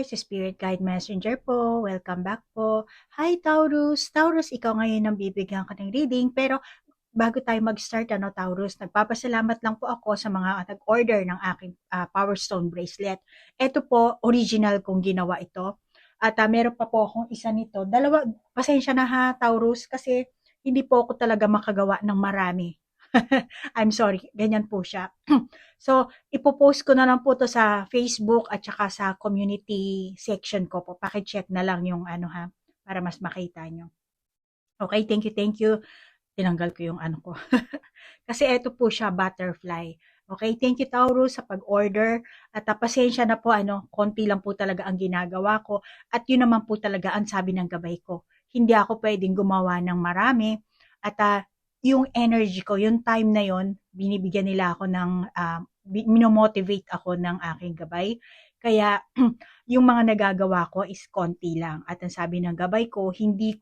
guys, Spirit Guide Messenger po. Welcome back po. Hi Taurus. Taurus, ikaw ngayon ang bibigyan ko ng reading. Pero bago tayo mag-start, Taurus, nagpapasalamat lang po ako sa mga nag-order ng aking Power Stone bracelet. Ito po, original kong ginawa ito. At meron pa po akong isa nito. Dalawa, pasensya na ha, Taurus, kasi hindi po ako talaga makagawa ng marami. I'm sorry, ganyan po siya. So, ipopost ko na lang po to sa Facebook at saka sa community section ko po. Paki-check na lang yung para mas makita nyo. Okay, thank you, thank you. Tinanggal ko yung ko. Kasi ito po siya, butterfly. Okay, thank you Taurus sa pag-order. At pasensya na po, konti lang po talaga ang ginagawa ko. At yun naman po talaga ang sabi ng gabay ko. Hindi ako pwedeng gumawa ng marami. At yung energy ko, yung time na yon binibigyan nila ako ng, minomotivate ako ng aking gabay. Kaya, yung mga nagagawa ko is konti lang. At ang sabi ng gabay ko, hindi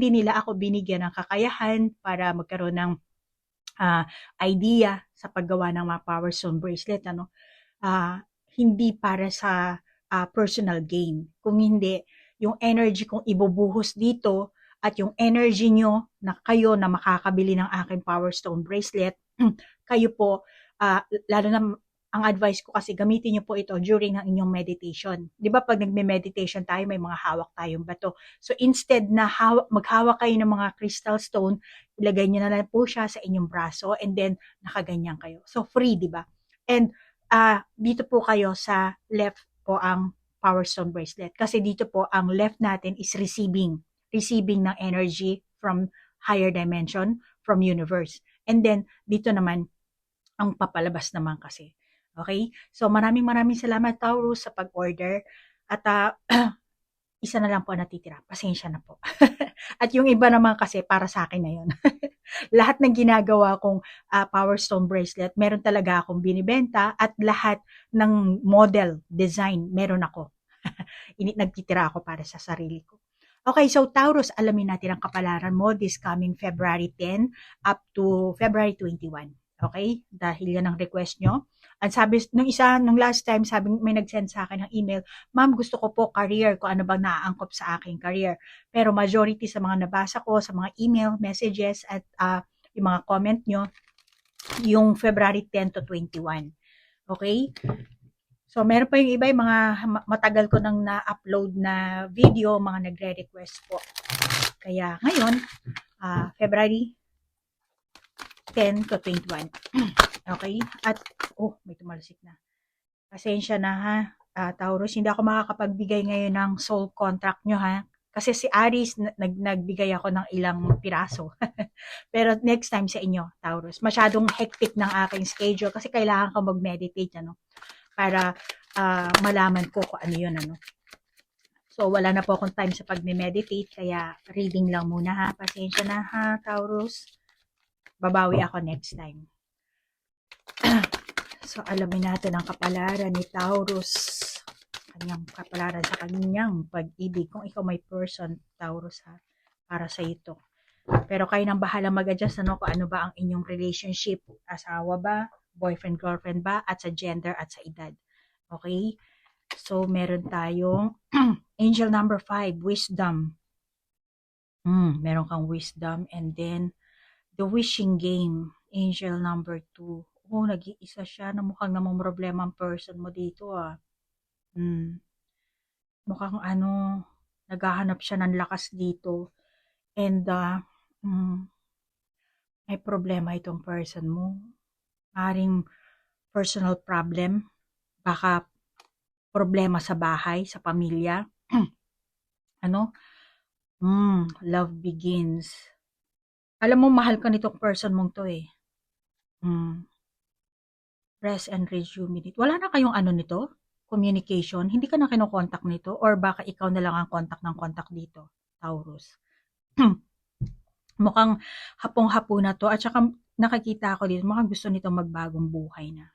nila ako binigyan ng kakayahan para magkaroon ng idea sa paggawa ng mga Power Stone bracelet. Hindi para sa personal gain. Kung hindi, yung energy kong ibubuhos dito at yung energy nyo na kayo na makakabili ng aking Power Stone bracelet, kayo po, lalo na ang advice ko kasi gamitin nyo po ito during ng inyong meditation. Di ba pag nagme-meditation tayo, may mga hawak tayong bato. So instead na maghawak kayo ng mga crystal stone, ilagay nyo na lang po siya sa inyong braso and then nakaganyan kayo. So free, di ba? And dito po kayo sa left po ang Power Stone bracelet. Kasi dito po ang left natin is receiving ng energy from higher dimension, from universe. And then dito naman ang papalabas naman kasi. Okay? So maraming salamat Taurus sa pag-order at isa na lang po natitira. Pasensya na po. At yung iba naman kasi para sa akin na yun. Lahat ng ginagawa kong Power Stone bracelet, meron talaga akong binibenta at lahat ng model, design, meron ako. Nagtitira ako para sa sarili ko. Okay, so Taurus, alamin natin ang kapalaran mo this coming February 10 up to February 21. Okay? Dahil yan ang request nyo. Ang sabi, nung last time, may nag-send sa akin ng email, Ma'am, gusto ko po career, kung ano bang naaangkop sa aking career. Pero majority sa mga nabasa ko, sa mga email, messages, at yung mga comment nyo, yung February 10 to 21. Okay? So, meron pa yung iba, yung mga matagal ko nang na-upload na video, mga nagre-request po. Kaya ngayon, February 10 to 21. Okay? At, may tumalsik na. Pasensya na ha, Taurus, hindi ako makakapagbigay ngayon ng soul contract nyo ha. Kasi si Aries, nagbigay ako ng ilang piraso. Pero next time sa inyo, Taurus. Masyadong hectic ng aking schedule kasi kailangan ko mag-meditate, para malaman ko kung ano yun, So, wala na po akong time sa pag-meditate, kaya reading lang muna ha. Pasensya na ha, Taurus. Babawi ako next time. So, alamin natin ang kapalaran ni Taurus. Kanyang kapalaran sa kanyang pag-ibig. Kung ikaw may person, Taurus ha, para sa ito. Pero kayo nang bahala mag-adjust, kung ano ba ang inyong relationship. Asawa ba? Boyfriend, girlfriend ba? At sa gender at sa edad. Okay? So, meron tayong angel number 5, wisdom. Meron kang wisdom. And then, the wishing game, angel number 2. Nag-iisa siya na mukhang namang problema ang person mo dito Mukhang naghahanap siya ng lakas dito. And, may problema itong person mo. Maring personal problem. Baka problema sa bahay, sa pamilya. Love begins. Alam mo, mahal ka nitong person mong to eh. Rest and rejuvenate. Wala na kayong nito? Communication? Hindi ka na kinokontak nito? Or baka ikaw na lang ang contact dito, Taurus? Mukhang hapong-hapo na to. At saka nakikita ako dito, mukhang gusto nito magbagong buhay na.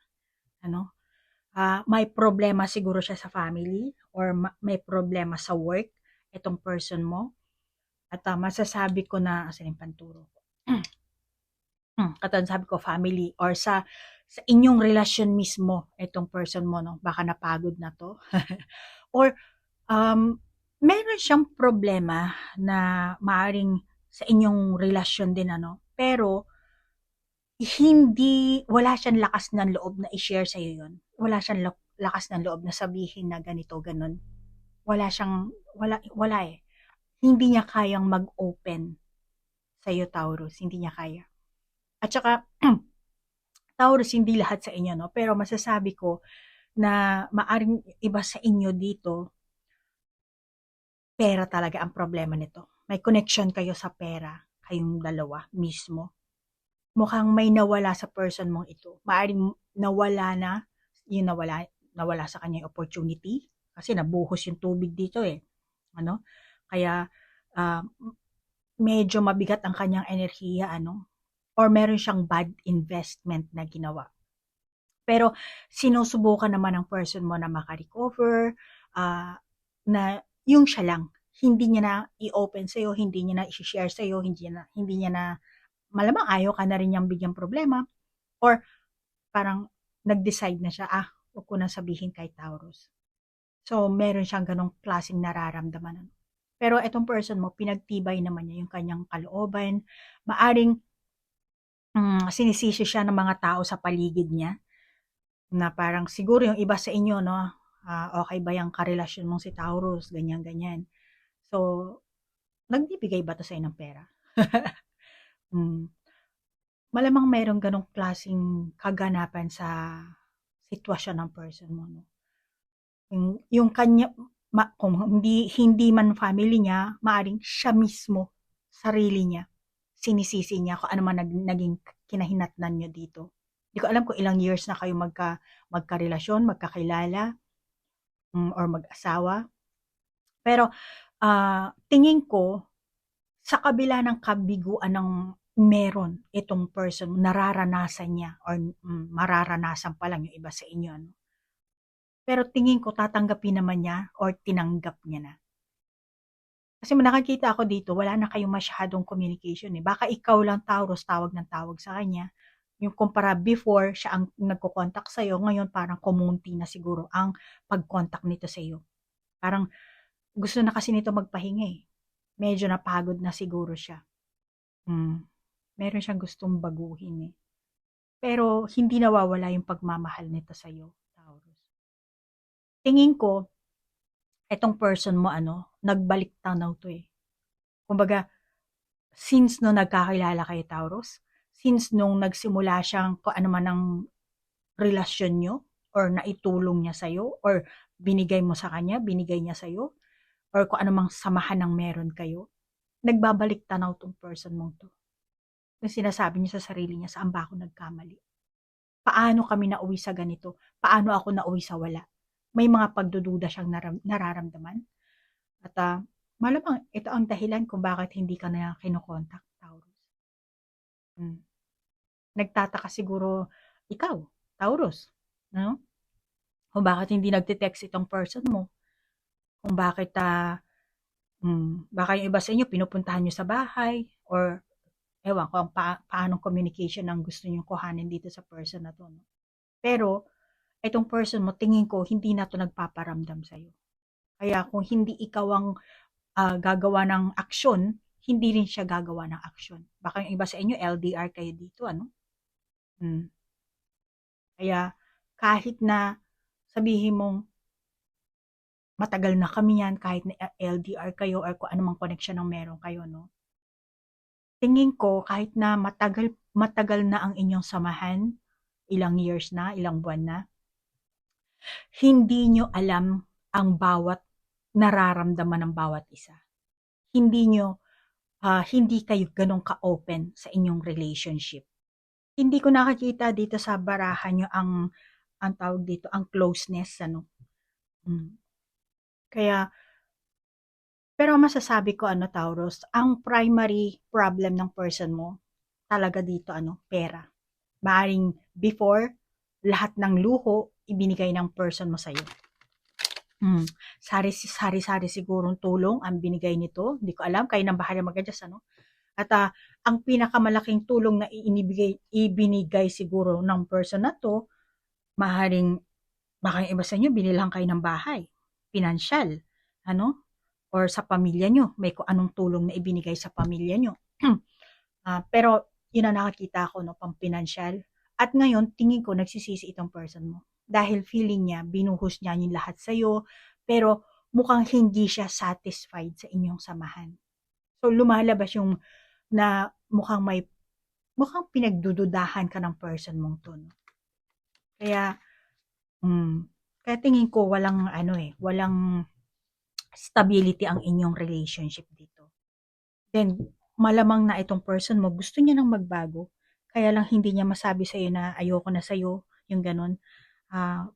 May problema siguro siya sa family or may problema sa work itong person mo. At masasabi ko na, asan yung panturo ko? Sabi ko family or sa inyong relasyon mismo itong person mo, baka napagod na to. Or Um, Meron siyang problema na maaring sa inyong relasyon din ano, pero wala siyang lakas ng loob na i-share sa'yo yun. Wala siyang lakas ng loob na sabihin na ganito, ganun. Wala eh. Hindi niya kayang mag-open sa'yo, Taurus. Hindi niya kaya. At saka, Taurus, hindi lahat sa inyo, no? Pero masasabi ko na maaring iba sa inyo dito, pera talaga ang problema nito. May connection kayo sa pera, kayong dalawa mismo. Mukhang may nawala sa person mong ito. Maaring nawala na, yung nawala sa kanya yung opportunity, kasi nabuhos yung tubig dito eh. Ano? Kaya, ah, medyo mabigat ang kanyang enerhiya, ano? Or meron siyang bad investment na ginawa. Pero sinusubukan naman ng person mo na makarecover, na yung siya lang. Hindi niya na i-open sa'yo, hindi niya na i-share sa'yo, hindi niya na, malamang ayaw ka na rin niyang bigyan problema, or parang nag-decide na siya, huwag ko na sabihin kay Taurus. So, meron siyang ganong klaseng nararamdaman. Pero itong person mo, pinagtibay naman niya yung kanyang kalooban. Maaring sinisisi siya ng mga tao sa paligid niya na parang siguro yung iba sa inyo, no, okay ba yung karelasyon mong si Taurus, ganyan, ganyan. So, nagbibigay ba to sa'yo ng pera? Hmm, Malamang merong ganong klaseng kaganapan sa sitwasyon ng person mo, no? Yung kanya, kung hindi man family niya, maaring siya mismo, sarili niya, sinisisi niya kung ano man naging kinahinatnan niyo dito. Hindi ko alam kung ilang years na kayo magkarelasyon, magkakilala, or mag-asawa. Pero tingin ko, sa kabila ng kabiguan ng meron itong person, nararanasan niya or mararanasan pa lang yung iba sa inyo. Ano? Pero tingin ko tatanggapin naman niya or tinanggap niya na. Kasi nakakita ako dito, wala na kayong masyadong communication eh. Baka ikaw lang Taurus, tawag ng tawag sa kanya. Yung kumpara before, siya ang nagko-contact sa'yo, ngayon parang kumunti na siguro ang pag-contact nito sa'yo. Parang gusto na kasi nito magpahinga eh. Medyo napagod na siguro siya. Meron siyang gustong baguhin eh. Pero hindi nawawala yung pagmamahal nito sa'yo, Taurus. Tingin ko, etong person mo nagbalik tanaw to eh. Kumbaga, since nung nagkakilala kay Taurus, since nung nagsimula siyang kung ano man ang relasyon nyo, or naitulong niya sa'yo, or binigay mo sa kanya, binigay niya sa'yo, or kung ano mang samahan ng meron kayo, nagbabalik tanaw tong person mong to. Yung sinasabi niya sa sarili niya, saan ba ako nagkamali? Paano kami nauwi sa ganito? Paano ako nauwi sa wala? May mga pagdududa siyang nararamdaman. At malamang ito ang dahilan kung bakit hindi ka na kinokontak, Taurus. Nagtataka siguro ikaw, Taurus. No? Kung bakit hindi nagte-text itong person mo. Kung bakit baka yung iba sa inyo pinupuntahan nyo sa bahay, or ewan ko paanong communication ang gusto nyo kuhanin dito sa person na to. No? Pero, itong person mo, tingin ko, hindi na to nagpaparamdam sa'yo. Kaya kung hindi ikaw ang gagawa ng aksyon, hindi rin siya gagawa ng aksyon. Baka yung iba sa inyo, LDR kayo dito, ano? Kaya, kahit na sabihin mong, matagal na kami yan, kahit na LDR kayo, or kung anumang connection ang meron kayo, no? Tingin ko, kahit na matagal na ang inyong samahan, ilang years na, ilang buwan na, hindi nyo alam ang bawat nararamdaman ng bawat isa. Hindi kayo ganun ka-open sa inyong relationship. Hindi ko nakakita dito sa barahan nyo ang tawag dito, ang closeness, ano. Kaya, pero masasabi ko, Taurus, ang primary problem ng person mo, talaga dito, pera. Maaring before, lahat ng luho, ibinigay ng person mo sa'yo. Sari-sari sigurong tulong ang binigay nito. Hindi ko alam, kayo nang bahala mag-adjust, ano? At ang pinakamalaking tulong na ibinigay siguro ng person na to, maaaring baka yung iba sa inyo, binilang kayo ng bahay, pinansyal. ano, or sa pamilya nyo, may kung anong tulong na ibinigay sa pamilya nyo. Pero yun ang nakakita ko, no, pang pinansyal. At ngayon, tingin ko nagsisisi itong person mo. Dahil feeling niya, binuhos niya yung lahat sa'yo, pero mukhang hindi siya satisfied sa inyong samahan. So lumalabas yung na mukhang pinagdududahan ka ng person mong to. No? Kaya, mm, kaya tingin ko walang stability ang inyong relationship dito. Then, malamang na itong person mo, gusto niya nang magbago. Kaya lang hindi niya masabi sa'yo na ayoko na sa'yo, yung ganun.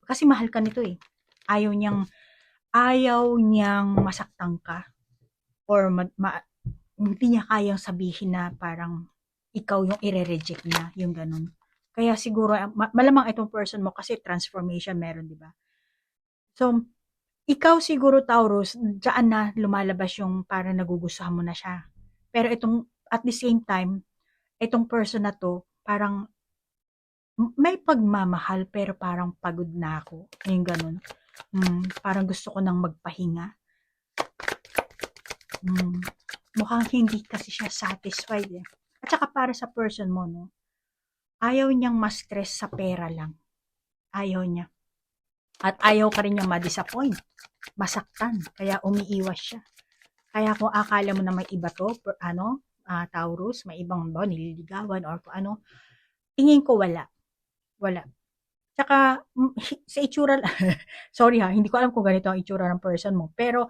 Kasi mahal ka nito eh. Ayaw niyang masaktan ka. Or hindi niya kayang sabihin na parang ikaw yung ire-reject niya, yung ganun. Kaya siguro, malamang itong person mo kasi transformation meron, di ba? So, ikaw siguro Taurus, diyan na lumalabas yung parang nagugustuhan mo na siya. Pero at the same time, itong person na to, parang may pagmamahal pero parang pagod na ako. Yung ganun. Parang gusto ko nang magpahinga. Mukhang hindi kasi siya satisfied eh. At saka para sa person mo, no, ayaw niyang ma-stress sa pera lang. Ayaw niya. At ayaw ka rin niyang ma-disappoint, masaktan. Kaya umiiwas siya. Kaya kung akala mo na may iba to, Taurus, may ibang nililigawan or kung ano, tingin ko wala. Wala. Tsaka, sa itsura, sorry ha, hindi ko alam kung ganito ang itsura ng person mo. Pero,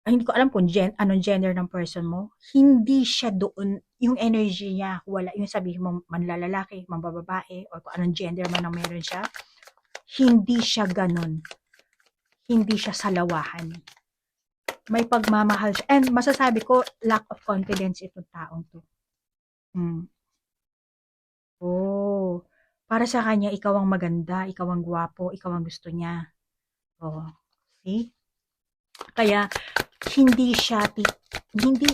hindi ko alam kung anong gender ng person mo. Hindi siya doon, yung energy niya, wala. Yung sabihin mo, manlalalaki, mambababae, or kung anong gender man ang meron siya. Hindi siya ganun. Hindi siya salawahan. May pagmamahal siya. And masasabi ko, lack of confidence itong taong to. Oh, para sa kanya, ikaw ang maganda, ikaw ang gwapo, ikaw ang gusto niya. Oh, see? Kaya,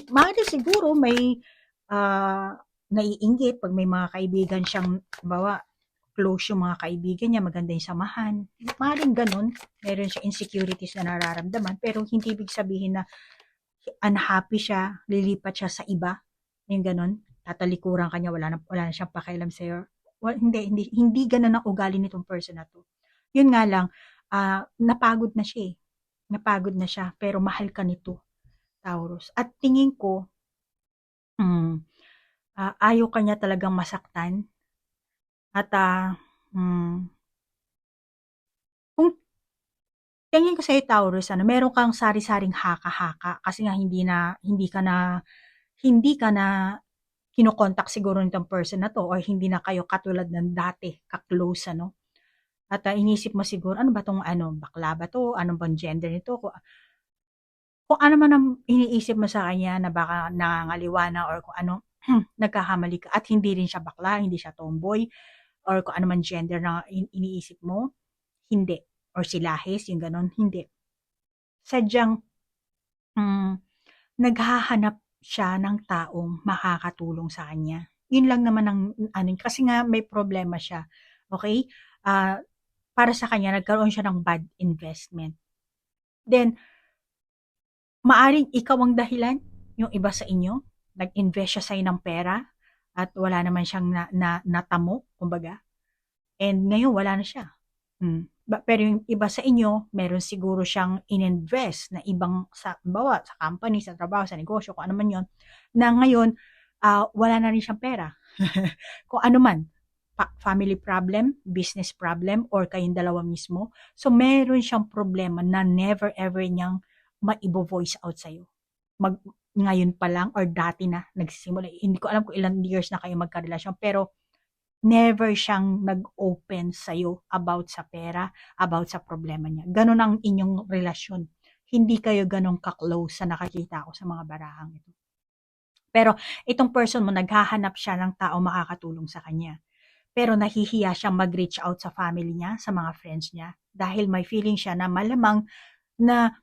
maaari siguro may naiinggit pag may mga kaibigan siyang, bawa, close yung mga kaibigan niya, maganda yung samahan. Maaaring ganun, meron siya insecurities na nararamdaman, pero hindi ibig sabihin na unhappy siya, lilipat siya sa iba, yung ganun, tatalikuran kanya, wala na siyang pakialam sa'yo. Well, hindi ganun ang ugali nitong person na to. Yun nga lang, napagod na siya eh. Napagod na siya, pero mahal ka nito, Taurus. At tingin ko, ayaw ka niya talagang masaktan. At, kung tingin ko sa'yo, Taurus, meron kang sari-saring haka-haka kasi nga hindi ka na kinokontak siguro nitong person na to or hindi na kayo katulad ng dati, ka-close, ano. At inisip mo siguro, ano ba tong bakla ba to? Ano bang gender nito? Kung ano man ang iniisip mo sa kanya na baka nangangaliwa na or kung ano, nagkakamali ka. At hindi rin siya bakla, hindi siya tomboy, or kung ano man gender na iniisip mo, hindi. Or silahis, yung ganon, hindi. Sadyang, naghahanap siya ng taong makakatulong sa kanya. Yun lang naman ang kasi nga may problema siya. Okay? Para sa kanya, nagkaroon siya ng bad investment. Then, maaring ikaw ang dahilan, yung iba sa inyo, nag-invest siya sa'yo ng pera at wala naman siyang natamo, kumbaga. And ngayon, wala na siya. Pero yung iba sa inyo, meron siguro siyang ininvest na ibang, sa company, sa trabaho, sa negosyo, kung ano man yun, na ngayon, wala na rin siyang pera. Kung ano man, family problem, business problem, or kayong dalawa mismo. So, meron siyang problema na never ever niyang maibo-voice out sa'yo. Ngayon pa lang, or dati na, nagsisimula. Hindi ko alam kung ilang years na kayo magkarelasyon, pero never siyang nag-open sa'yo about sa pera, about sa problema niya. Ganon ang inyong relasyon. Hindi kayo ganong ka-close sa nakakita ko sa mga barahang ito. Pero itong person mo, naghahanap siya ng tao makakatulong sa kanya. Pero nahihiya siyang mag-reach out sa family niya, sa mga friends niya, dahil may feeling siya na malamang na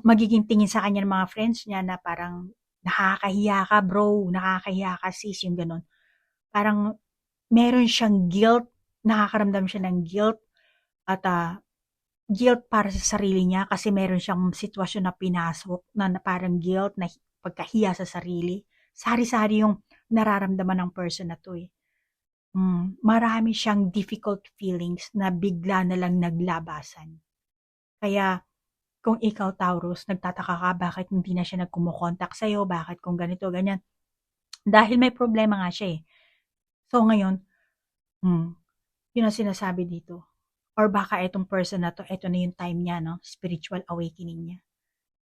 magiging tingin sa kanya ng mga friends niya na parang nakakahiya ka bro, nakakahiya ka sis, yung ganon. Parang meron siyang guilt, nakakaramdam siya ng guilt at guilt para sa sarili niya kasi meron siyang sitwasyon na pinasok na parang guilt na pagkahiya sa sarili. Sari-sari yung nararamdaman ng person na 'to, eh. Marami siyang difficult feelings na bigla na lang naglabasan. Kaya kung ikaw Taurus, nagtataka ka bakit hindi na siya nagkumo-contact sa'yo, bakit kung ganito, ganyan. Dahil may problema nga siya, eh. So ngayon, hmm, yun ang sinasabi dito. Or baka etong person na 'to, eto na yung time niya 'no, spiritual awakening niya.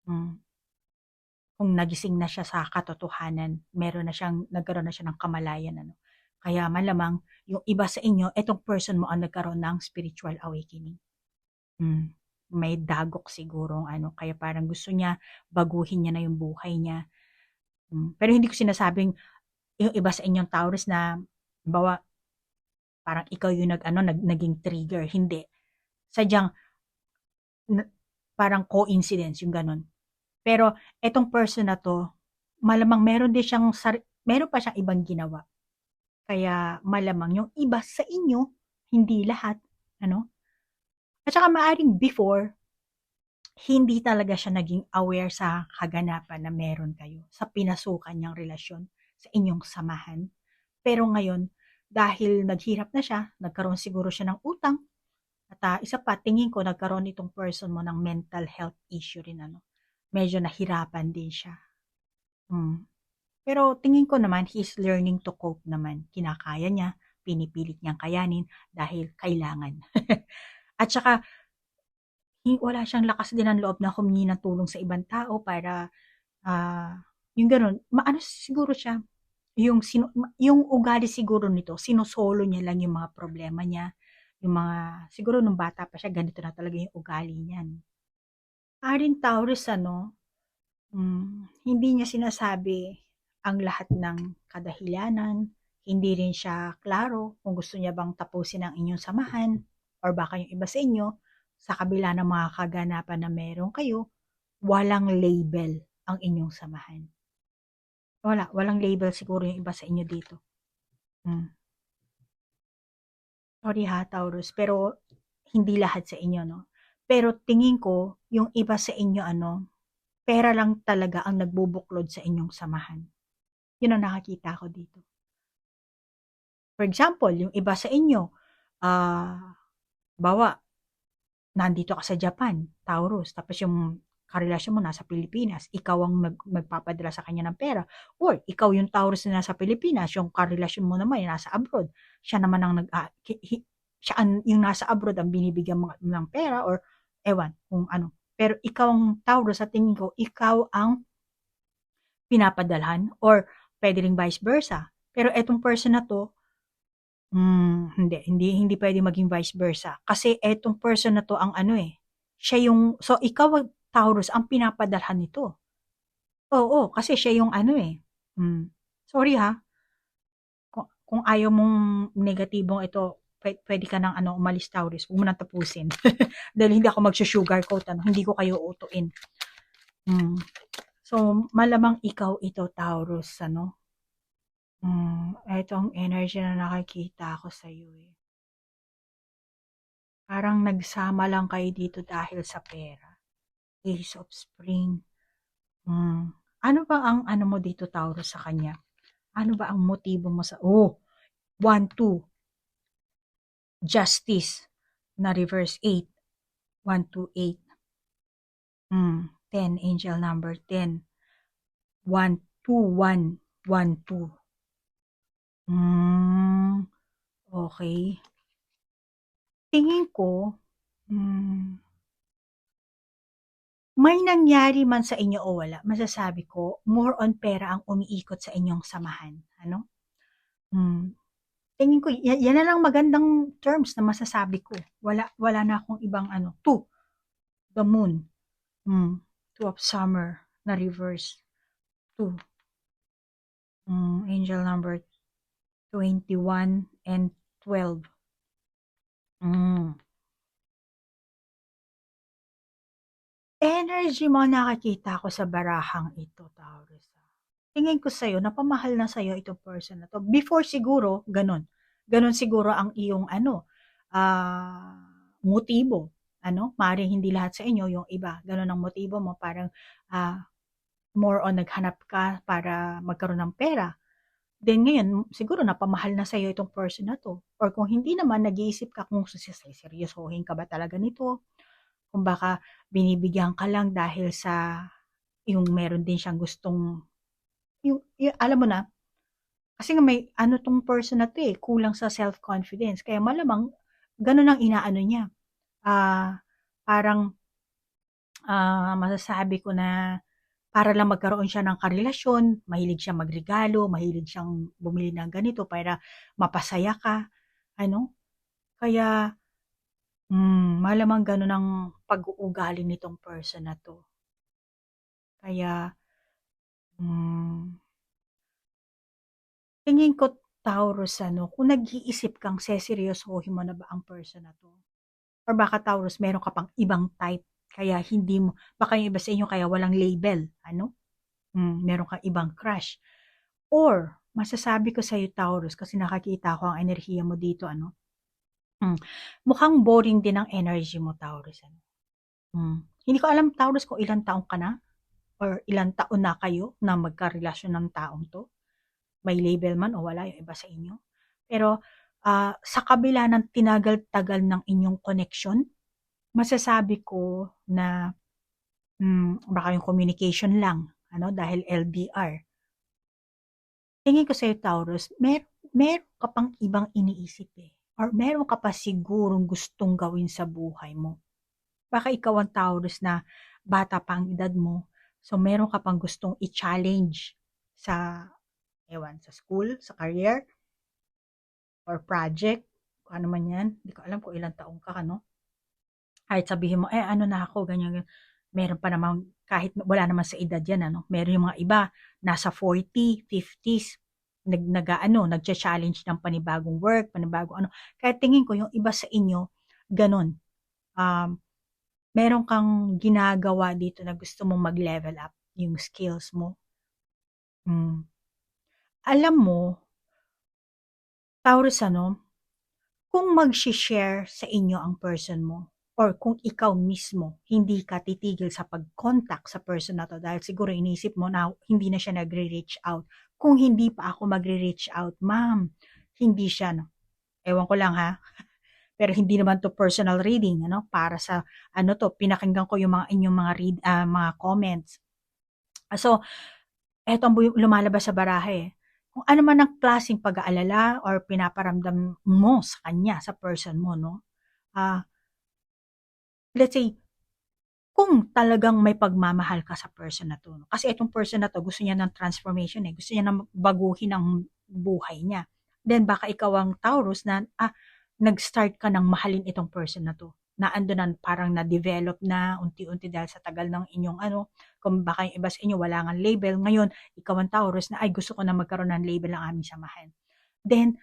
Hmm, kung nagising na siya sa katotohanan, nagkaroon na siya ng kamalayan ano. Kaya malamang yung iba sa inyo, etong person mo ang nagkaroon ng spiritual awakening. Hmm, may dagok sigurong ano, kaya parang gusto niya baguhin niya na yung buhay niya. Pero hindi ko sinasabing yung iba sa inyong Taurus na halimbawa parang ikaw yung nag-ano, naging trigger, hindi. Sadyang na parang coincidence yung gano'n. Pero etong person na 'to, malamang meron pa siyang ibang ginawa. Kaya malamang yung iba sa inyo, hindi lahat, ano? At saka maaaring before, hindi talaga siya naging aware sa kaganapan na meron kayo, sa pinasukan niyang relasyon, sa inyong samahan. Pero ngayon, dahil naghirap na siya, nagkaroon siguro siya ng utang, at isa pa, tingin ko nagkaroon itong person mo ng mental health issue rin ano. Medyo nahirapan din siya. Hmm. Pero tingin ko naman he's learning to cope naman. Kinakaya niya, pinipilit niyang kayanin dahil kailangan. At saka wala siyang lakas din ng loob na humingi ng tulong sa ibang tao para yung gano'n. Maano siguro siya, yung ugali siguro nito, sinosolo niya lang yung mga problema niya, yung mga, siguro nung bata pa siya, ganito na talaga yung ugali niyan. Aring Taurus, ano, hindi niya sinasabi ang lahat ng kadahilanan, hindi rin siya klaro kung gusto niya bang tapusin ang inyong samahan or baka yung iba sa inyo, sa kabila ng mga kaganapan na meron kayo, walang label ang inyong samahan. Walang label siguro yung iba sa inyo dito. Hmm. Sorry ha, Taurus, pero hindi lahat sa inyo, no? Pero tingin ko, yung iba sa inyo, ano, pera lang talaga ang nagbubuklod sa inyong samahan. Yun ang nakakita ko dito. For example, yung iba sa inyo, bawa, nandito ka sa Japan, Taurus, tapos yung karelasyon mo nasa Pilipinas, ikaw ang magpapadala sa kanya ng pera. Or ikaw yung Taurus na nasa Pilipinas, yung karelasyon mo naman yung nasa abroad. Siya naman ang yung nasa abroad ang binibigyan mo ng pera or ewan kung ano. Pero ikaw ang Taurus, sa tingin ko, ikaw ang pinapadalhan or pwede ring vice versa. Pero etong person na 'to, hindi puwedeng maging vice versa. Kasi etong person na 'to ang ano, eh, siya yung so ikaw Taurus ang pinapadalhan nito. Oo, kasi siya yung ano, eh, sorry ha, kung ayaw mong negatibong ito, puwede ka ng ano, umalis Taurus, huwag mo ng tapusin. Dahil hindi ako magsu-sugarcoat ano, hindi ko kayo uutuin. So, malamang ikaw ito Taurus ano. Eto ang energy na nakikita ko sa'yo, eh. Parang nagsama lang kayo dito dahil sa pera. Ace of Spring. Ano ba ang ano mo dito, Taurus, sa kanya? Ano ba ang motibo mo sa... Oh, 1, 2. Justice na reverse 8. 1, 2, 8. 10. Angel number 10. 1, 2, 1. 1, 2. Okay. Tingin ko, may nangyari man sa inyo o wala, masasabi ko, more on pera ang umiikot sa inyong samahan. Ano? Tingin ko, yan na lang magandang terms na masasabi ko. Wala na akong ibang ano. 2, the moon. 2 of summer na reverse. 2. Angel number 21 and 12. Energy mo nakakita ko sa barahang ito, Taurus. Tingin ko sa'yo, napamahal na sa'yo itong person na to. Before siguro, ganun. Ganun siguro ang iyong ano, motibo. Maaaring hindi lahat sa inyo, yung iba, gano'n ang motibo mo, parang more on naghanap ka para magkaroon ng pera. Then ngayon, siguro napamahal na sa'yo itong person na 'to, or kung hindi naman, nag-iisip ka kung seseryosohin ka ba talaga nito, kung baka binibigyan ka lang dahil sa yung meron din siyang gustong yung alam mo na, kasi nga may ano 'tong person na 'to, kulang sa self-confidence, kaya malamang gano'n ang inaano niya. Ah, Parang, masasabi ko na para lang magkaroon siya ng karelasyon, mahilig siyang magregalo, mahilig siyang bumili ng ganito para mapasaya ka, ano. Kaya, malamang gano'n ang pag-uugali nitong person na 'to. Kaya, hmm, tingin ko, Taurus, kung nag-iisip kang seseryosohin mo na ba ang person na 'to, or baka Taurus meron ka pang ibang type kaya hindi mo, baka yung iba sa inyo kaya walang label, meron kang ibang crush. Or masasabi ko sa'yo, Taurus, kasi nakakita ko ang enerhiya mo dito, hmm, mukhang boring din ang energy mo, Taurus, Hindi ko alam, Taurus, kung ilang taon ka na or ilang taon na kayo na magkarelasyon ng taong 'to, may label man o wala yung iba sa inyo. Pero, sa kabila ng tinagal-tagal ng inyong connection, masasabi ko na, baka yung communication lang, dahil LDR. Tingin ko sa'yo, Taurus, meron ka pang ibang iniisip, or meron ka pa sigurong gustong gawin sa buhay mo. Baka ikaw ang Taurus na bata pa ang edad mo, so meron ka pang gustong i-challenge sa, sa school, sa career, or project, kung ano man yan. Hindi ko alam kung ilang taong ka, kahit sabihin mo, ano na ako, ganyan, ganyan. Meron pa naman, kahit wala naman sa edad yan, meron yung mga iba, nasa 40, 50s, nagcha-challenge ng panibagong work, panibagong ano. Kaya tingin ko yung iba sa inyo, ganun. Um, Meron kang ginagawa dito na gusto mong mag-level up yung skills mo. Alam mo, Taurus, kung mag-share sa inyo ang person mo, or kung ikaw mismo hindi ka titigil sa pag-contact sa person na to, dahil siguro inisip mo na hindi na siya nagre-reach out. Kung hindi pa ako magre-reach out, ma'am, hindi siya, ewan ko lang ha, pero hindi naman to personal reading, para sa pinakinggan ko yung mga inyong mga comments. So, eto ang lumalabas sa barahe. Kung ano man ang klaseng pag-aalala or pinaparamdam mo sa kanya, sa person mo, ah, let's say, kung talagang may pagmamahal ka sa person na 'to, 'no? Kasi itong person na 'to gusto niya ng transformation, gusto niya ng baguhin ang buhay niya. Then baka ikaw ang Taurus na, nag-start ka ng mahalin itong person na 'to, na andun na, parang na-develop na unti-unti dahil sa tagal ng inyong kung baka yung iba sa inyo wala ngang label, ngayon ikaw ang Taurus na, "Ay, gusto ko na magkaroon ng label ang aming samahan." Then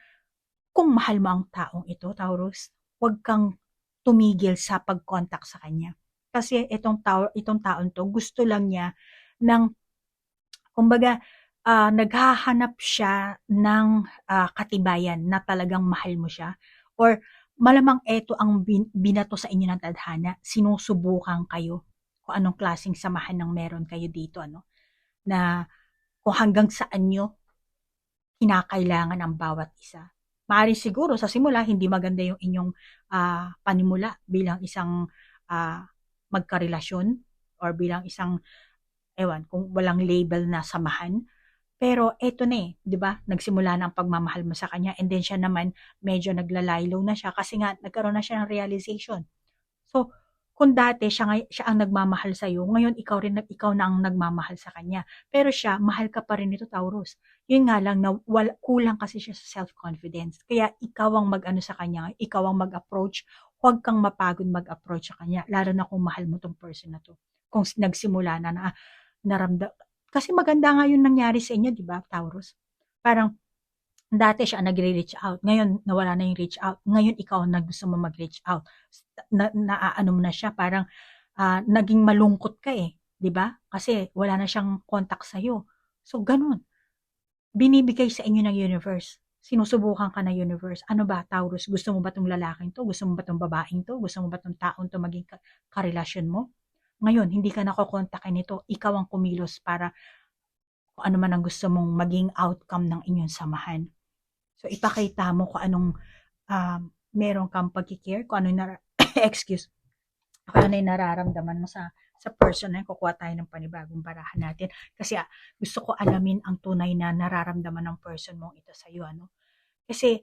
kung mahal mo ang taong ito, Taurus, huwag kang tumigil sa pag-contact sa kanya. Kasi itong taon 'to, gusto lang niya ng, kumbaga, naghahanap siya ng, katibayan na talagang mahal mo siya, or malamang eto ang binato sa inyo ng tadhana, sinusubukan kayo kung anong klaseng samahan ng meron kayo dito, na kung hanggang saan niyo kinakailangan ang bawat isa. Maaaring siguro sa simula hindi maganda yung inyong, panimula bilang isang, magkarelasyon, or bilang isang, ewan, kung walang label na samahan. Pero eto na, 'di ba, nagsimula na ang pagmamahal mo sa kanya, and then siya naman medyo naglalaylo na siya kasi nga nagkaroon na siya ng realization. So, kung dati siya ang nagmamahal sa'yo, ngayon ikaw na ang nagmamahal sa kanya. Pero siya, mahal ka pa rin nito, Taurus. Yun nga lang na kulang kasi siya sa self-confidence. Kaya ikaw ang mag-ano sa kanya, ikaw ang mag-approach. Huwag kang mapagod mag-approach sa kanya, lalo na kung mahal mo 'tong person na 'to. Kung nagsimula na naramdam, kasi maganda nga yung nangyari sa inyo, 'di ba, Taurus? Parang dati siya ang nagre-reach out, ngayon nawala na yung reach out, ngayon ikaw ang gusto mo mag-reach out. Naaano mo na siya, parang, naging malungkot ka, 'di ba? Kasi wala na siyang contact sa'yo. So gano'n, binibigay sa inyo ng universe. sinusubukan ka ng universe. Ano ba, Taurus? Gusto mo ba tong lalaking to? Gusto mo ba tong babaeng to? Gusto mo ba tong taong to maging karelasyon mo? Ngayon, hindi ka nakokontakin nito. Ikaw ang kumilos para kung ano man ang gusto mong maging outcome ng inyong samahan. So, ipakita mo kung anong meron kang pagkikare, kung ano yung excuse, kung ano yung nararamdaman mo sa person na yun. Kukuha tayo ng panibagong barahan natin. Kasi gusto ko alamin ang tunay na nararamdaman ng person mong ito sa'yo. Ano? Kasi,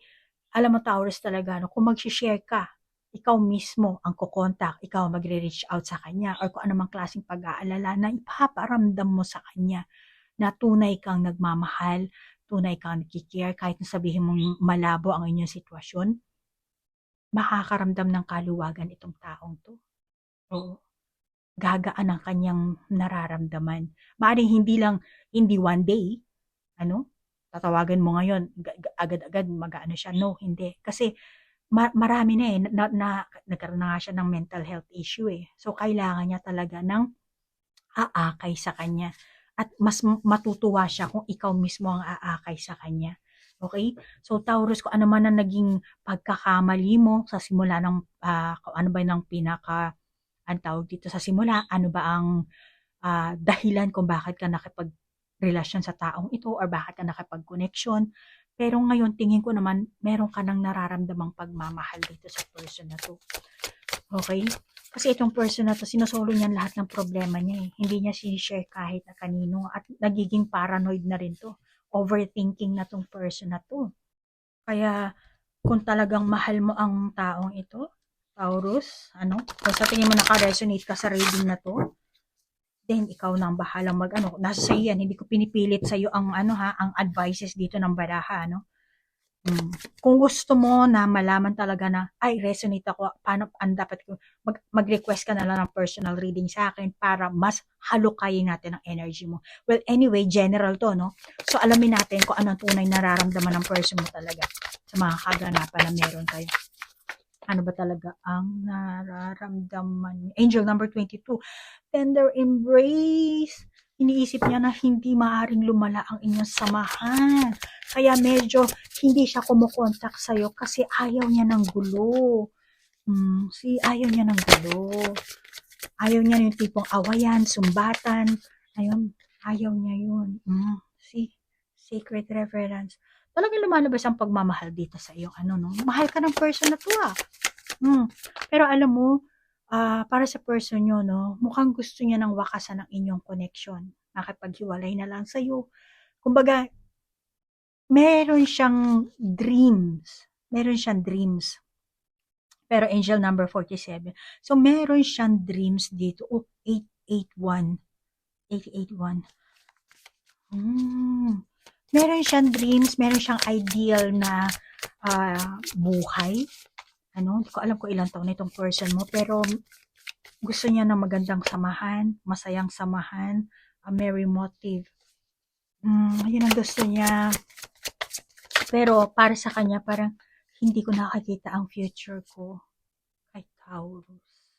alam mo, Taurus talaga, no, kung mag-share ka, ikaw mismo ang kukontak, ikaw ang magre-reach out sa kanya, or kung anumang klaseng pag-aalala na ipaparamdam mo sa kanya na tunay kang nagmamahal, tunay kang nagkikare, kahit na sabihin mong malabo ang inyong sitwasyon, makakaramdam ng kaluwagan itong taong to. Oo. Gagaan ang kanyang nararamdaman. Maaaring hindi one day, ano, tatawagan mo ngayon, agad-agad mag-ano siya. No, hindi. Kasi marami na eh, nagkaroon na nga siya ng mental health issue eh. So, kailangan niya talaga ng aakay sa kanya. At mas matutuwa siya kung ikaw mismo ang aakay sa kanya. Okay? So, Taurus, kung ano man ang naging pagkakamali mo sa simula ng, kung ano ba ng ang tawag dito sa simula, ano ba ang dahilan kung bakit ka nakipagrelasyon sa taong ito or bakit ka nakipag-connection. Pero ngayon, tingin ko naman, meron ka nang nararamdamang pagmamahal dito sa person na to. Okay? Kasi itong person na to, sinusolo niya lahat ng problema niya eh. Hindi niya sinishare kahit na kanino at nagiging paranoid na rin to. Overthinking na tong person na to. Kaya kung talagang mahal mo ang taong ito, Taurus, kung sa tingin mo naka-resonate ka sa reading na to, then ikaw na ang bahalang nasa sa'yo yan, hindi ko pinipilit sa'yo ang ang advices dito ng baraha, Kung gusto mo na malaman talaga na, ay, resonate ako, paano, dapat ko, mag-request ka na lang ng personal reading sa akin para mas halukayin natin ang energy mo. Well, anyway, general to, no? So, alamin natin kung anong tunay nararamdaman ng person mo talaga sa mga kaganapan na meron kayo. Ano ba talaga ang nararamdaman? Angel number 22, tender embrace. Iniisip niya na hindi maaring lumala ang inyong samahan. Kaya medyo hindi siya kumukontak sa'yo kasi ayaw niya ng gulo. Ayaw niya ng gulo. Ayaw niya yung tipong awayan, sumbatan. Ayun, ayaw niya yun. Sacred reverence. Talagang lumalabas ang pagmamahal dito sa iyong no? Mahal ka ng person na to Pero alam mo, para sa person nyo, no, mukhang gusto niya ng wakasan ng inyong connection. Nakipaghiwalay na lang sa'yo. Kumbaga, meron siyang dreams. Meron siyang dreams. Pero angel number 47. So, meron siyang dreams dito. 881. 881. Meron siyang dreams, meron siyang ideal na buhay. Hindi ko alam kung ilang taon itong person mo, pero gusto niya ng magandang samahan, masayang samahan, a merry motive. Yun ang gusto niya. Pero para sa kanya, parang hindi ko nakakita ang future ko kay Taurus.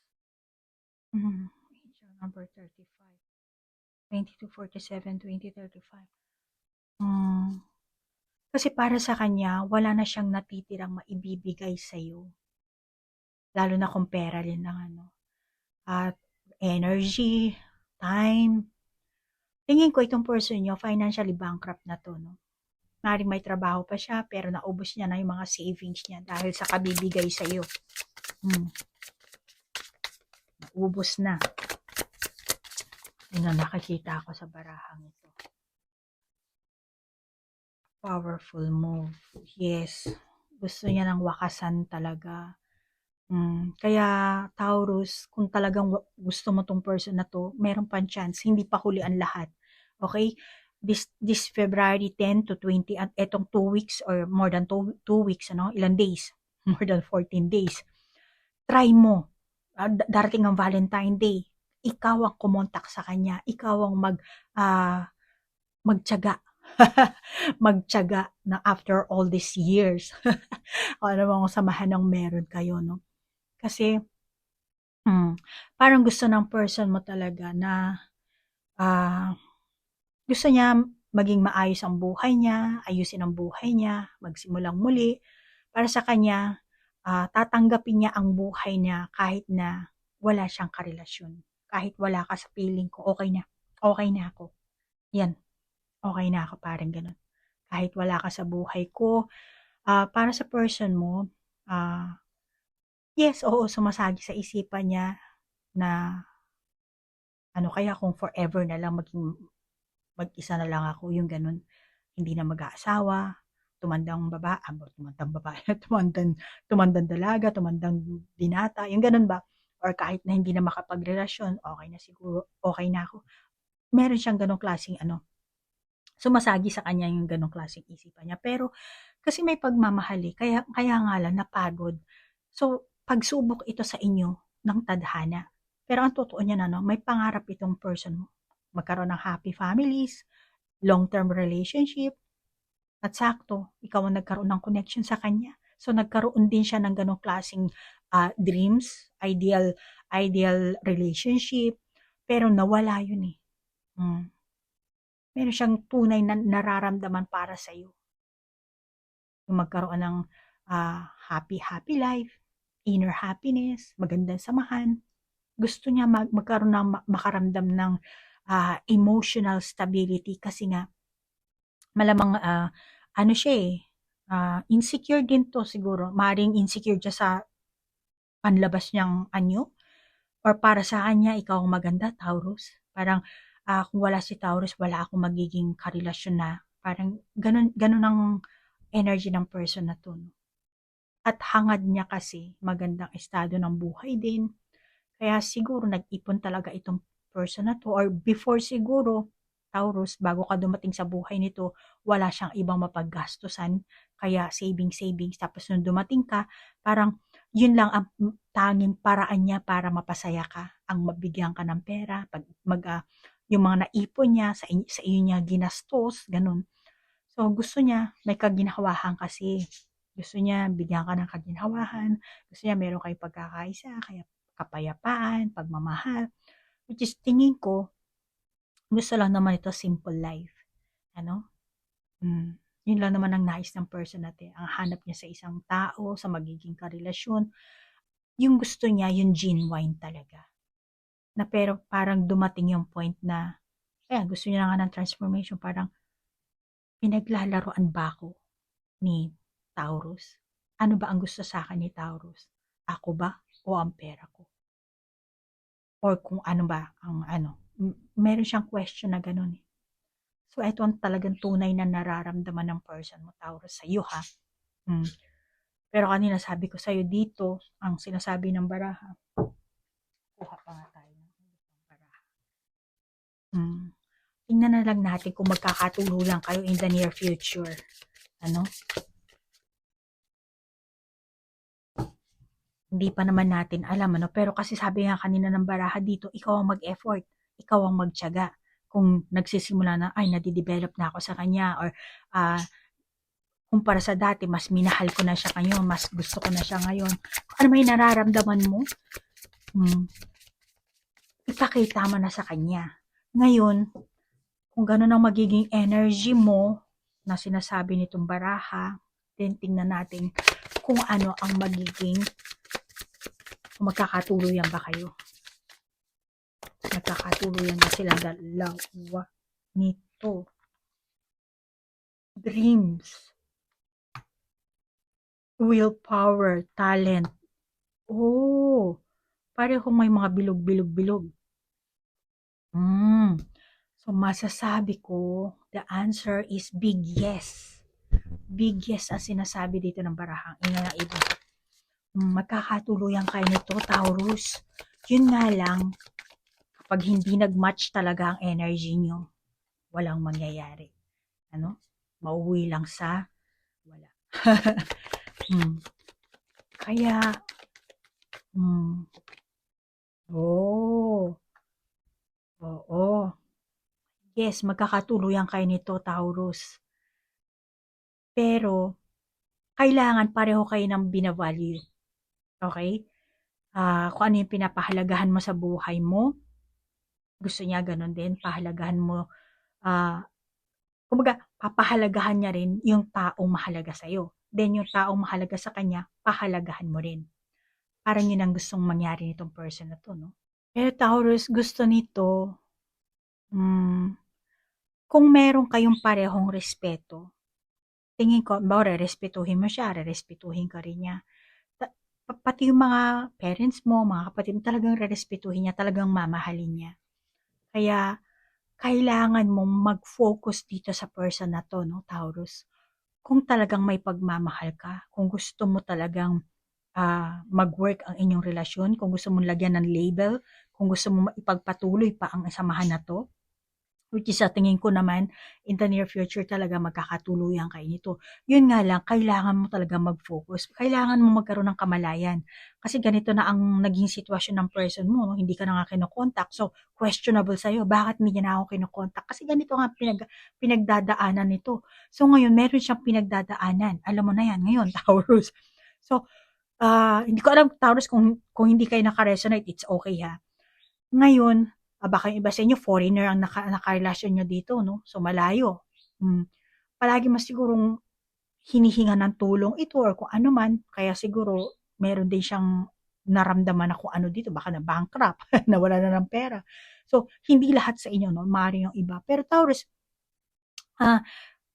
Number 35. 2247, 2035. Kasi para sa kanya, wala na siyang natitirang maibibigay sa'yo. Lalo na kung pera rin ng at energy, time. Tingin ko itong person nyo, financially bankrupt na to, no? Maring may trabaho pa siya, pero naubos niya na yung mga savings niya dahil sa kabibigay sa'yo. Naubos na. Yun ang nakikita ako sa barahang ito. Powerful move. Yes. Gusto niya ng wakasan talaga. Kaya Taurus, kung talagang gusto mo tong person na to, meron pang chance, hindi pa huli ang lahat. Okay? This February 10 to 20, at etong 2 weeks or more than 2 weeks, ilang days? More than 14 days. Try mo. Darating ang Valentine Day. Ikaw ang kumontak sa kanya. Ikaw ang magtiyaga. Magtiyaga na after all these years. Ano bang samahan ng meron kayo, no? Kasi, parang gusto ng person mo talaga na, gusto niya maging maayos ang buhay niya, ayusin ang buhay niya, magsimulang muli. Para sa kanya, tatanggapin niya ang buhay niya kahit na wala siyang karelasyon. Kahit wala ka sa feeling ko, okay na ako. Yan, okay na ako, parang ganun. Kahit wala ka sa buhay ko, para sa person mo, yes, oo, sumasagi sa isipan niya na ano kaya kung forever na lang maging mag-isa na lang ako, yung ganun. Hindi na mag-aasawa, tumandang babae, tumandang dalaga, tumandang binata, yung ganun ba? Or kahit na hindi na makapagrelasyon, okay na siguro, okay na ako. Meron siyang ganong klaseng ano, sumasagi sa kanya yung ganong klaseng isipan niya. Pero kasi may pagmamahal eh, kaya nga lang napagod. So, pagsubok ito sa inyo ng tadhana. Pero ang totoo niyan ano, may pangarap itong person mo. Magkaroon ng happy families, long-term relationship, at sakto, ikaw ang nagkaroon ng connection sa kanya. So, nagkaroon din siya ng ganong klaseng dreams, ideal relationship, pero nawala yun eh. Meron siyang tunay na nararamdaman para sa iyo. Yung magkaroon ng happy life, inner happiness, magandang samahan. Gusto niya magkaroon ng makaramdam ng emotional stability kasi nga malamang ano siya eh, insecure din to siguro. Maring insecure siya sa panlabas niyang anyo or para sa kanya ikaw ang maganda, Taurus. Parang kung wala si Taurus, wala akong magiging karelasyon na. Parang ganun ang energy ng person na to. No? At hangad niya kasi magandang estado ng buhay din. Kaya siguro nag-ipon talaga itong person na to or before siguro Taurus, bago ka dumating sa buhay nito, wala siyang ibang mapaggastusan. Kaya savings. Tapos nung dumating ka, parang yun lang ang tanging paraan niya para mapasaya ka. Ang mabigyan ka ng pera, yung mga naipon niya, sa iyo niya ginastos, ganun. So, gusto niya, may kaginhawahan kasi. Gusto niya, bigyan ka ng kaginhawahan. Gusto niya, meron kayong pagkakaisa, kaya kapayapaan, pagmamahal. Which is, tingin ko, gusto lang naman ito simple life. Ano? Yun lang naman ang nais ng person natin. Ang hanap niya sa isang tao, sa magiging karelasyon. Yung gusto niya, yung genuine talaga. Na pero parang dumating yung point na, gusto niya na nga ng transformation. Parang, pinaglalaroan ba ako ni Taurus? Ano ba ang gusto sa akin ni Taurus? Ako ba o ang pera ko? Or kung ano ba ang ano. Meron siyang question na ganun eh. So, ito ang talagang tunay na nararamdaman ng person mo, Taurus, sa iyo ha. Pero kanina sabi ko sa'yo dito, ang sinasabi ng baraha, kuha pa nga tayo ng baraha. Tingnan na lang natin kung magkakatuluyan kayo in the near future. Ano? Hindi pa naman natin alam, ano? Pero kasi sabi nga kanina ng baraha dito, ikaw ang mag-effort, ikaw ang magtiyaga. Kung nagsisimula na, ay, nadidevelop na ako sa kanya, or kumpara sa dati, mas minahal ko na siya ngayon, mas gusto ko na siya ngayon. Ano may nararamdaman mo? Ipakita mo na sa kanya. Ngayon, kung gano'n ang magiging energy mo, na sinasabi nitong baraha, then tingnan natin kung ano ang magiging, kung magkakatuluyan ba kayo. Magkakatuluyan na silang dalawa nito. Dreams. Willpower, talent. Oh, parehong may mga bilog. So, masasabi ko, the answer is big yes. Big yes ang sinasabi dito ng barahang. Ina ng iba. Magkakatuluyan kayo nito, Taurus. Yun nga lang, kapag hindi nag-match talaga ang energy nyo, walang mangyayari. Ano? Mauwi lang sa wala. Kaya, oo. Yes, magkakatuluyan kayo nito, Taurus. Pero, kailangan pareho kayo ng binavalue. Okay? Kung ano yung pinapahalagahan mo sa buhay mo, gusto niya ganun din, pahalagahan mo Kumbaga, papahalagahan niya rin yung taong mahalaga sa'yo. Then yung taong mahalaga sa kanya, pahalagahan mo rin. Parang yun ang gustong mangyari nitong person na 'to 'no. Pero Taurus, gusto nito, hmm, kung meron kayong parehong respeto, tingin ko halimbawa rerespetuhin mo siya, rerespetuhin ka rin niya. Ta pati yung mga parents mo, mga kapatid mo, talagang rerespetuhin niya, talagang mamahalin niya. Kaya kailangan mong mag-focus dito sa person na 'to 'no, Taurus. Kung talagang may pagmamahal ka, kung gusto mo talagang mag-work ang inyong relasyon, kung gusto mong lagyan ng label, kung gusto mo ipagpatuloy pa ang samahan na 'to, which is sa tingin ko naman in the near future talaga magkakatuluyan kayo nito. Yun nga lang, kailangan mo talaga mag-focus, kailangan mo magkaroon ng kamalayan. Kasi ganito na ang naging sitwasyon ng person mo 'no, hindi ka na nga kino-contact, so questionable sa'yo, bakit hindi niya na ako kino-contact? Kasi ganito nga pinagdadaanan nito. So ngayon meron siyang pinagdadaanan, alam mo na yan ngayon, Taurus. So hindi ko alam Taurus kung hindi kayo naka-resonate, it's okay ha. Ngayon, baka yung iba sa inyo foreigner ang nakarelasyon niyo dito 'no, so malayo. Palagi mas sigurong hinihinga ng tulong ito or kung ano man, kaya siguro meron din siyang naramdaman na kung ano dito, baka na-bankrupt, nawalan na ng pera. So, hindi lahat sa inyo 'no, maaaring yung iba. Pero Taurus, ah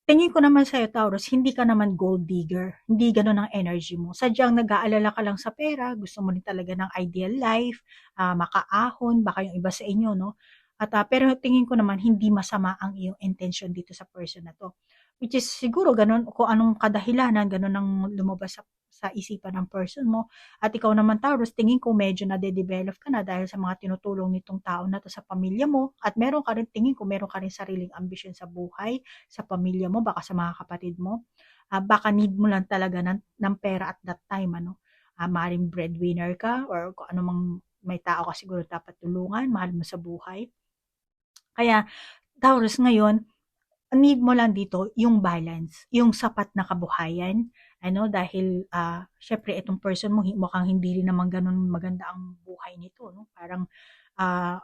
tingin ko naman sa'yo Taurus, hindi ka naman gold digger, hindi gano'n ang energy mo. Sadyang nag-aalala ka lang sa pera, gusto mo rin talaga ng ideal life, makaahon, baka yung iba sa inyo 'no. At, pero tingin ko naman hindi masama ang iyong intention dito sa person na 'to. Which is siguro gano'n kung anong kadahilanan, gano'n ang lumabas sa isipan ng person mo. At ikaw naman Taurus, tingin ko medyo nade-develop ka na dahil sa mga tinutulong nitong tao na 'to sa pamilya mo at meron ka rin tingin ko meron ka rin sariling ambisyon sa buhay, sa pamilya mo, baka sa mga kapatid mo. Baka need mo lang talaga ng pera at that time, ano. Maaaring breadwinner ka or kung ano mang may tao ka siguro dapat tulungan, mahal mo sa buhay. Kaya Taurus ngayon, need mo lang dito yung balance, yung sapat na kabuhayan, ano, dahil syempre itong person mo mukhang hindi rin naman ganun maganda ang buhay nito, no? Parang ah,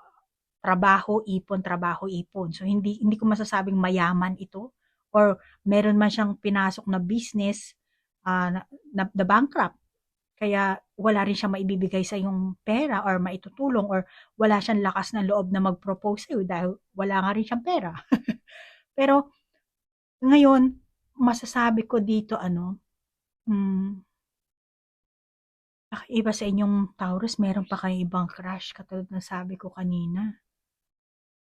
trabaho, ipon. So hindi hindi ko masasabing mayaman ito or meron man siyang pinasok na business na bankrupt. Kaya wala rin siyang maibibigay sa yung pera or maitutulong or wala siyang lakas ng loob na mag-propose sa'yo dahil wala nga rin siyang pera. Pero ngayon, masasabi ko dito ano, baka iba sa inyong Taurus meron pa kayong ibang crush katulad ng sabi ko kanina.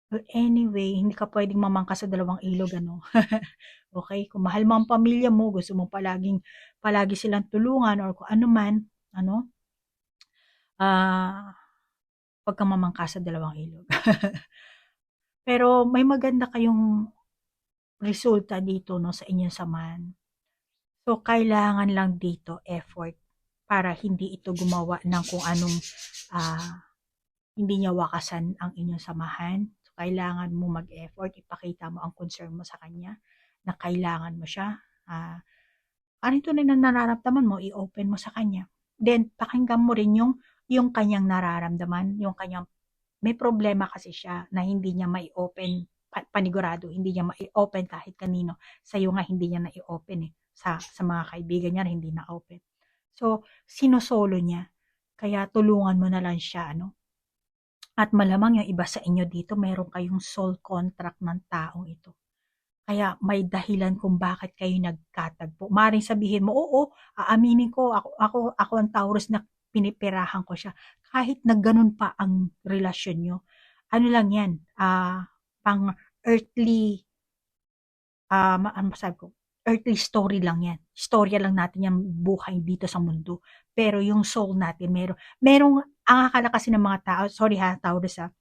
Well, anyway, hindi ka puwedeng mamangka sa dalawang ilog ano. Okey, kung mahal mo ang pamilya mo, gusto mo palagi silang tulungan or kung ano man, ano, ah, 'wag kang mamangka sa dalawang ilog. Pero may maganda kayong resulta dito 'no, sa inyong samahan. So, kailangan lang dito effort para hindi ito gumawa ng kung anong, ah, hindi niya wakasan ang inyong samahan. So, kailangan mo mag-effort, ipakita mo ang concern mo sa kanya na kailangan mo siya. Ano yung tunay na nararamdaman mo, i-open mo sa kanya. Then, pakinggan mo rin yung kanyang nararamdaman, yung kanyang may problema kasi siya na hindi niya mai-open panigurado, hindi niya mai-open kahit kanino. Sa'yo nga hindi niya na-i-open eh. Sa mga kaibigan niya hindi na-open. So, sinosolo niya. Kaya tulungan mo na lang siya, ano? At malamang yung iba sa inyo dito, meron kayong soul contract ng taong ito. Kaya may dahilan kung bakit kayo nagkatagpo. Maring sabihin mo, oo, aaminin ko, ako ang Taurus na pinipirahan ko siya. Kahit na ganun pa ang relasyon nyo. Ano lang yan, pang earthly, ano masabi ko, earthly story lang yan. Storya lang natin yung buhay dito sa mundo. Pero yung soul natin, ang akala kasi ng mga tao, sorry ha, Taurus ha,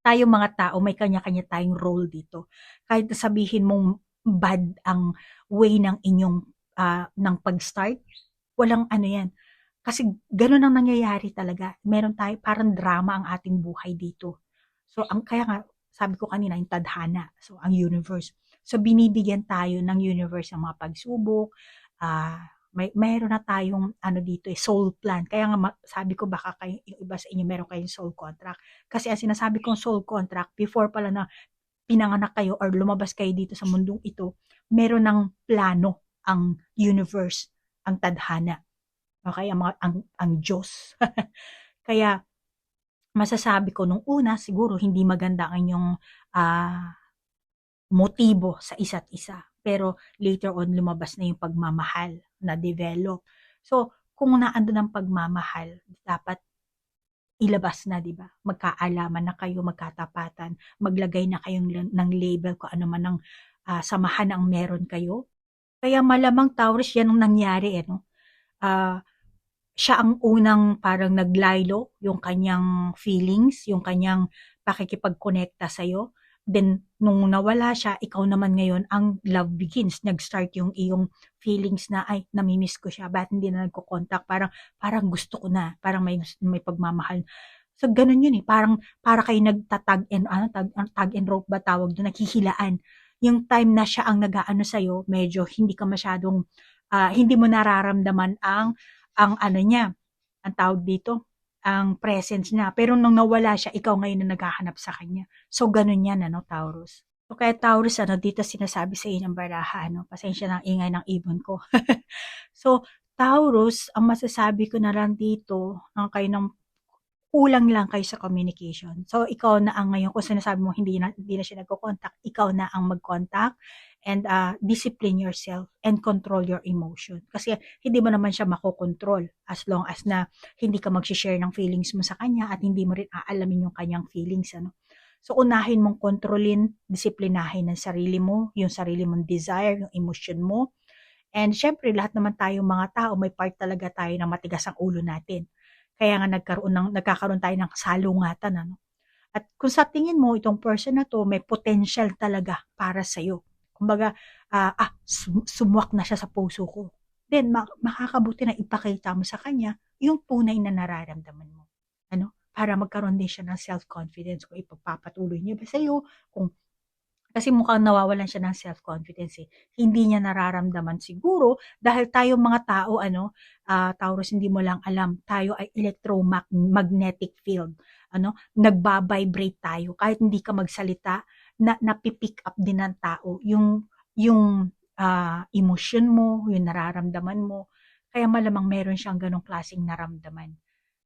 tayong mga tao may kanya-kanya tayong role dito. Kahit na sabihin mong bad ang way ng inyong ng pag-start, walang ano yan. Kasi ganun ang nangyayari talaga. Meron tayo parang drama ang ating buhay dito. So ang kaya nga sabi ko kanina yung tadhana, so ang universe. So binibigyan tayo ng universe ng mga pagsubok, mayroon na tayong ano dito eh, soul plan. Kaya nga sabi ko baka kayo, yung iba sa inyo meron kayong soul contract. Kasi ang sinasabi kong soul contract, before pala na pinanganak kayo or lumabas kayo dito sa mundong ito, meron ng plano ang universe, ang tadhana, okay, ang Diyos. Kaya masasabi ko nung una siguro hindi maganda ang inyong motibo sa isa't isa. Pero later on lumabas na yung pagmamahal na develop. So, kung naandun ang pagmamahal, dapat ilabas na, 'di ba? Magkaalaman na kayo, magkatapatan, maglagay na kayong ng label kung ano man ang samahan ang meron kayo. Kaya malamang Taurus yan ang nangyari eh, no? Ah, siya ang unang parang naglaylo yung kanyang feelings, yung kanyang pakikipagkonekta sa'yo. Then, nung nawala siya, ikaw naman ngayon, ang love begins. Nag-start yung iyong feelings na, ay, namimiss ko siya. Ba't hindi na nagko-contact? Parang gusto ko na. Parang may pagmamahal. So, ganun yun eh. Para kayo tag and rope ba tawag doon? Naghihilaan. Yung time na siya ang nag-aano sa'yo, medyo hindi ka masyadong, hindi mo nararamdaman ang ano niya, ang tawag dito, ang presence niya. Pero nung nawala siya, ikaw ngayon na naghahanap sa kanya. So, ganun yan, ano, Taurus. So, kaya Taurus, ano, dito sinasabi sa inyong baraha, ano, pasensya ng ingay ng ibon ko. So, Taurus, ang masasabi ko na lang dito, ang kayo ng kulang lang kayo sa communication. So, ikaw na ang ngayon, kung sinasabi mo hindi na siya nagko-contact, ikaw na ang mag-contact and discipline yourself and control your emotion. Kasi hindi mo naman siya makokontrol as long as na hindi ka mag-share ng feelings mo sa kanya at hindi mo rin aalamin yung kanyang feelings. Ano? So, unahin mong kontrolin, disiplinahin ng sarili mo, yung sarili mong desire, yung emotion mo. And syempre, lahat naman tayong mga tao, may part talaga tayo na matigas ang ulo natin. Kaya nga nagkakaroon tayo ng salungatan, ano? At kung sa tingin mo itong person na 'to may potential talaga para sa'yo, kumbaga, sumwak na siya sa puso ko, then makakabuti na ipakita mo sa kanya yung tunay na nararamdaman mo, ano? Para magkaroon din siya ng self-confidence kung ipagpapatuloy niya ba sa'yo, kung kasi mukhang nawawalan siya ng self-confidence eh. Hindi niya nararamdaman siguro dahil tayong mga tao, ano, Taurus, hindi mo lang alam, tayo ay electromagnetic field. Ano, nagba-vibrate tayo. Kahit hindi ka magsalita, napipick up din ng tao yung emosyon mo, yung nararamdaman mo. Kaya malamang meron siyang ganong klaseng naramdaman.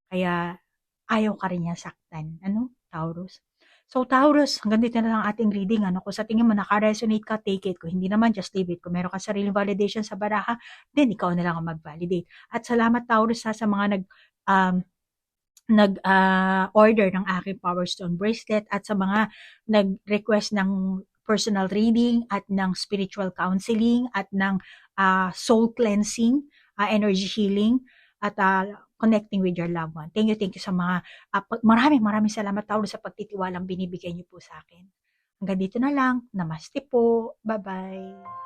Kaya ayaw ka rin niya saktan. Ano, Taurus? So, Taurus, hanggang dito na lang ating reading. Ano, kung sa tingin mo naka-resonate ka, take it. Kung hindi naman, just leave it. Kung meron ka sariling validation sa baraha, then ikaw na lang ang mag-validate. At salamat, Taurus, sa mga um, order ng aking Power Stone bracelet at sa mga nag-request ng personal reading at ng spiritual counseling at ng soul cleansing, energy healing, at connecting with your loved one. Thank you sa mga, maraming salamat Taurus sa pagtitiwalang binibigay niyo po sa akin. Hanggang dito na lang. Namaste po. Bye-bye.